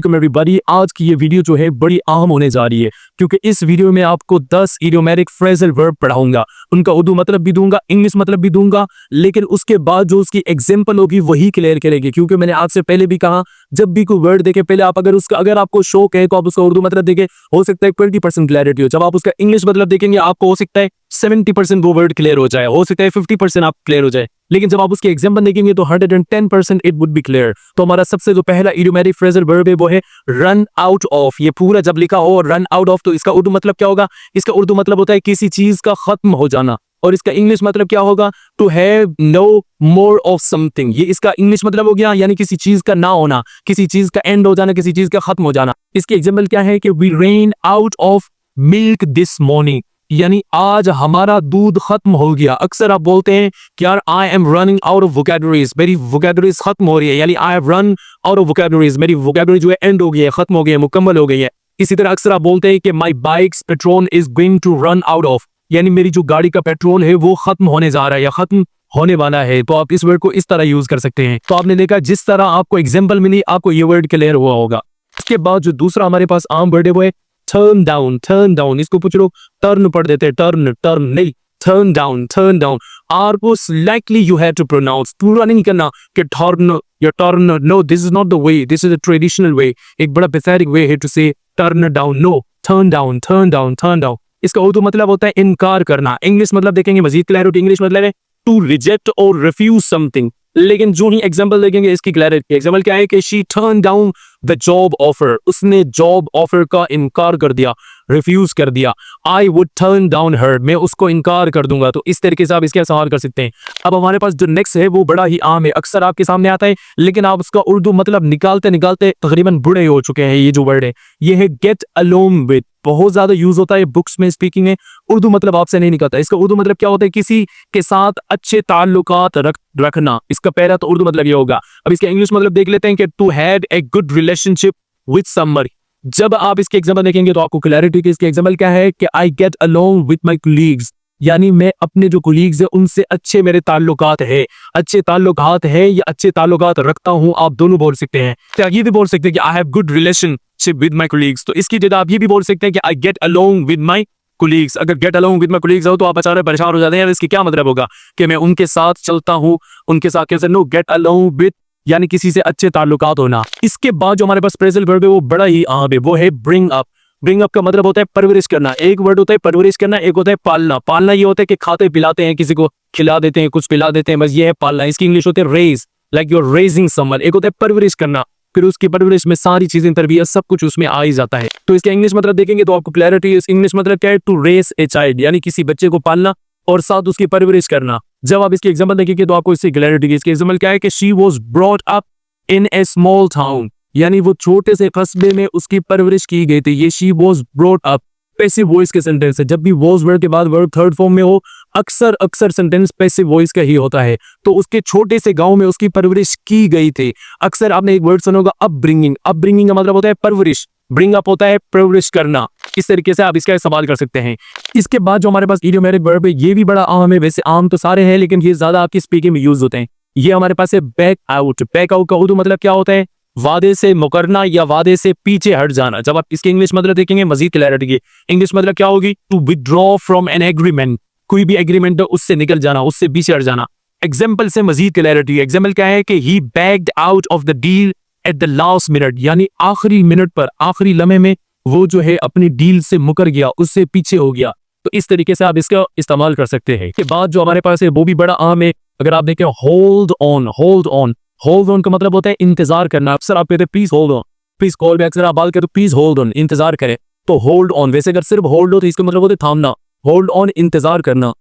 Everybody, आज की ये वीडियो जो है बड़ी अहम होने जा रही है क्योंकि इस वीडियो में आपको 10 इडियोमेटिक फ्रेजल वर्ब पढ़ाऊंगा, उनका उर्दू मतलब भी दूंगा, इंग्लिश मतलब भी दूंगा, लेकिन उसके बाद जो उसकी एग्जांपल होगी वही क्लियर करेगी। क्योंकि मैंने आपसे पहले भी कहा, जब भी कोई वर्ड देखे पहले आप अगर आपको शौक है तो आप उसका उर्दू मतलब देखें, हो सकता है 20% क्लैरिटी हो। जब आप उसका इंग्लिश मतलब देखेंगे आपको हो सकता है 70% वो वर्ड क्लियर हो जाए, हो सकता है 50% आप क्लियर हो जाए, लेकिन जब आप उसके एग्जांपल देखेंगे तो 110% इट वुड बी क्लियर। तो हमारा सबसे जो पहला इडियोमेटिक फ्रेजल वर्ब है वो है रन आउट ऑफ। ये पूरा जब लिखा हो रन आउट ऑफ तो इसका उर्दू मतलब क्या होगा? इसका उर्दू मतलब होता है किसी चीज का खत्म हो जाना, और इसका इंग्लिश मतलब क्या होगा? To have no more of something. ये इसका इंग्लिश मतलब हो गया, यानी किसी चीज का ना होना, किसी चीज का एंड हो जाना, किसी चीज का खत्म हो जाना। इसके एग्जांपल क्या है कि we ran out of milk this morning, यानी आज हमारा दूध खत्म हो गया। अक्सर आप बोलते हैं कि यार I am running out of vocabularies, मेरी वोकैबुलरीज खत्म हो रही है, यानी I have run out of vocabularies, मेरी वोकैबुलरी जो है एंड हो गई है, खत्म हो गई है, मुकम्मल हो गई है। इसी तरह अक्सर आप बोलते हैं कि my bike's petrol is going to run out of, यानी मेरी जो गाड़ी का पेट्रोल है वो खत्म होने जा रहा है या खत्म होने वाला है। तो आप इस वर्ड को इस तरह यूज कर सकते हैं। तो आपने देखा जिस तरह आपको एग्जाम्पल मिली आपको ये वर्ड क्लियर हुआ होगा। इसके बाद जो दूसरा हमारे पास आम वर्ड है वो है टर्न डाउन। टर्न डाउन, इसको कुछ लोग टर्न पढ़ देते हैं, टर्न टर्न नहीं, turn down. Turn down R को slightly you have to pronounce, पूरा नहीं करना कि टर्न या turn. No, this is not the way, this is a traditional way, एक बड़ा पैथेटिक वे है to say turn down. No, turn down, turn down, turn down. इसका उर्दू मतलब होता है इनकार करना। इंग्लिश मतलब देखेंगे मजीद क्लैरिटी, इंग्लिश मतलब है टू रिजेक्ट और रिफ्यूज समथिंग। लेकिन जो ही एग्जांपल देखेंगे इसकी क्लैरिटी। एग्जांपल क्या है कि she turn down the job offer, उसने जॉब ऑफर का इनकार कर दिया, रिफ्यूज कर दिया। आई वुड टर्न डाउन हर, मैं उसको इनकार कर दूंगा। तो इस तरीके से आप इसका सवाल कर सकते हैं। अब हमारे पास जो नेक्स्ट है वो बड़ा ही आम है, अक्सर आपके सामने आता है, लेकिन आप उसका उर्दू मतलब निकालते निकालते तकरीबन बूढ़े हो चुके हैं। ये जो वर्ड है ये है गेट अलोंग विद, बहुत ज्यादा यूज होता है बुक्स में, स्पीकिंग में। उर्दू मतलब आपसे नहीं निकलता। इसका उर्दू मतलब क्या होता है? किसी के साथ अच्छे ताल्लुकात रखना। इसका पहला तो उर्दू मतलब ये होगा। अब इसका इंग्लिश मतलब देख लेते हैं कि to have a good relationship with somebody. जब आप इसके एग्जांपल देखेंगे तो आपको क्लैरिटी की। इसके एग्जांपल क्या है कि I get along with my colleagues, यानी मैं अपने जो कोलीग्स है उनसे अच्छे मेरे ताल्लुकात है, अच्छे ताल्लुकात है या अच्छे ताल्लुकात रखता हूं। आप दोनों बोल सकते हैं। तो ये भी बोल सकते हैं कि I have good relationship with my colleagues. तो इसकी जगह आप ये भी बोल सकते हैं कि I get along with my colleagues. अगर get along with my colleagues हो तो आप अचानक परेशान हो जाते हैं, इसकी क्या मतलब होगा कि मैं उनके साथ चलता हूं, उनके साथ कैसे? नो, गेट अलोंग विद यानी किसी से अच्छे ताल्लुकात होना। इसके बाद जो हमारे पास फ्रेजल वर्ब है वो बड़ा ही आम है, वो है ब्रिंग अप। ब्रिंग अप का मतलब होता है परवरिश करना। एक वर्ड होता है परवरिश करना, एक होता है पालना। पालना ये होता है कि खाते पिलाते हैं, किसी को खिला देते हैं, कुछ पिला देते हैं, बस ये है पालना। इसकी इंग्लिश होती है raise, like you are raising someone. एक होता है परवरिश करना, फिर उसकी परवरिश में सारी चीजें, तरबियत, सब कुछ उसमें आ ही जाता है। तो इसका इंग्लिश मतलब देखेंगे तो आपको क्लैरिटी। इंग्लिश मतलब क्या है? टू रेज ए चाइल्ड, यानी किसी बच्चे को पालना और साथ उसकी परवरिश करना। जब आप इसके एग्जांपल देखेंगे तो आपको इससे क्लैरिटी। इसके एग्जांपल क्या है कि she was brought up in A small town, यानी वो छोटे से कस्बे में उसकी परवरिश की गई थी। ये she was brought up passive voice के सेंटेंस है। जब भी वॉज वर्ड के बाद वर्ड थर्ड फॉर्म में हो अक्सर सेंटेंस पैसिव वॉइस का ही होता है। तो उसके छोटे से गांव में उसकी परवरिश की गई थी। अक्सर आपने एक वर्ड सुना होगा अपब्रिंगिंग। अपब्रिंगिंग का मतलब होता है परवरिश, ब्रिंग अप होता है परवरिश करना। इस तरीके से आप इसका इस्तेमाल कर सकते हैं। इसके बाद जो हमारे पास इडियोमेटिक वर्ब है ये भी बड़ा आम है। वैसे आम तो सारे हैं लेकिन ये ज्यादा आपकी स्पीकिंग में यूज होते हैं। ये हमारे पास है बैक आउट। बैक आउट का उर्दू मतलब क्या होता है? वादे से मुकरना या वादे से पीछे हट जाना। जब आप इसके इंग्लिश मतलब देखेंगे मजीद क्लैरिटी की, इंग्लिश मतलब क्या होगी? To withdraw from an agreement, कोई भी एग्रीमेंट उससे निकल जाना, उससे पीछे हट जाना। एग्जाम्पल से मजीद क्लैरिटी। एग्जाम्पल क्या है कि he backed out of the deal at the last minute, यानी आखिरी मिनट पर, आखिरी लम्हे में वो जो है अपनी डील से मुकर गया, उससे पीछे हो गया। तो इस तरीके से आप इसका इस्तेमाल कर सकते हैं। के बाद जो हमारे पास है वो भी बड़ा आम है। अगर आप देखें hold on, hold on, hold on का मतलब होता है इंतजार करना। अक्सर आप कहते हैं please hold on, please call back. अगर आप बात करें तो प्लीज होल्ड ऑन, इंतजार करें। तो होल्ड ऑन, वैसे अगर सिर्फ होल्ड हो तो इसका मतलब होता है थामना। होल्ड ऑन इंतजार करना।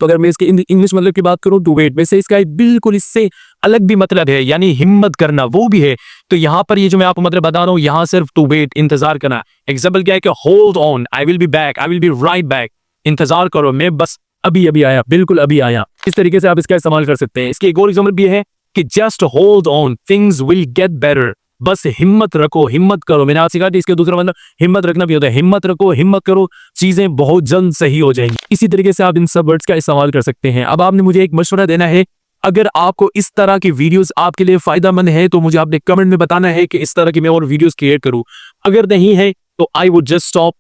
तो अगर मैं इसके इंग्लिश मतलब की बात करूं टू वेट, वैसे इसका बिल्कुल इससे अलग भी मतलब है, यानी हिम्मत करना, वो भी है। तो यहाँ पर ये जो मैं आपको मतलब बता रहा हूँ, यहाँ सिर्फ टू वेट इंतजार करना। एग्जाम्पल क्या है कि hold on, I will be back, I will be right back. इंतजार करो, मैं बस अभी अभी आया, बिल्कुल अभी आया। इस तरीके से आप इसका इस्तेमाल कर सकते हैं। इसकी एक और एग्जाम्पल भी है कि just hold on, things will get better. बस हिम्मत रखो, हिम्मत करो। मैंने आपसे कहा कि इसके दूसरा मतलब हिम्मत रखना भी होता है। हिम्मत रखो, हिम्मत करो, चीजें बहुत जल्द सही हो जाएंगी। इसी तरीके से आप इन सब वर्ड्स का इस्तेमाल कर सकते हैं। अब आपने मुझे एक मशवरा देना है, अगर आपको इस तरह की वीडियोस आपके लिए फायदेमंद है तो मुझे आपने कमेंट में बताना है कि इस तरह की मैं और वीडियोस क्रिएट करूं। अगर नहीं है तो आई वुड जस्ट स्टॉप।